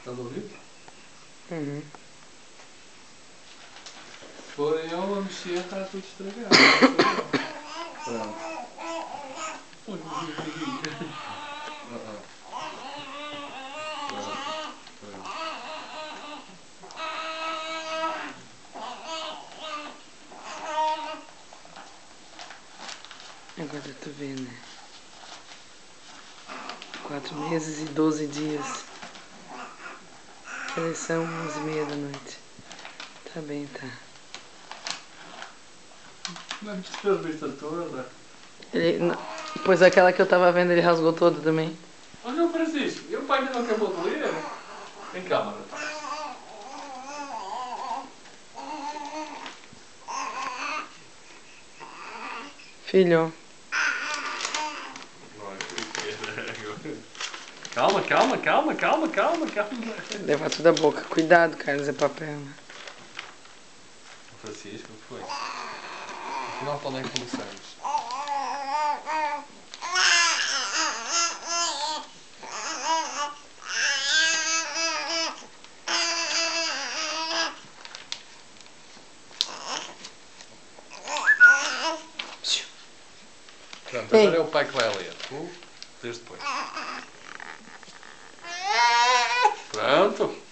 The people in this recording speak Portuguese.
Estás a ouvir? Uhum. Porém, eu a mexer está tudo estragado. Pronto. Agora tu vê, né? 4 meses e 12 dias. Eles são 11h30 da noite. Tá bem, tá. Não te fez vista toda? Pois aquela que eu tava vendo ele rasgou toda também. Ô João Francisco, e o pai ainda não acabou de ler? Em câmara. Filho. Calma. Leva tudo a boca. Cuidado, Carlos, é papel. Francisco, o que foi? Afinal, quando é que começamos? Pronto, agora é o pai que vai ler. Tu lês depois. Pronto.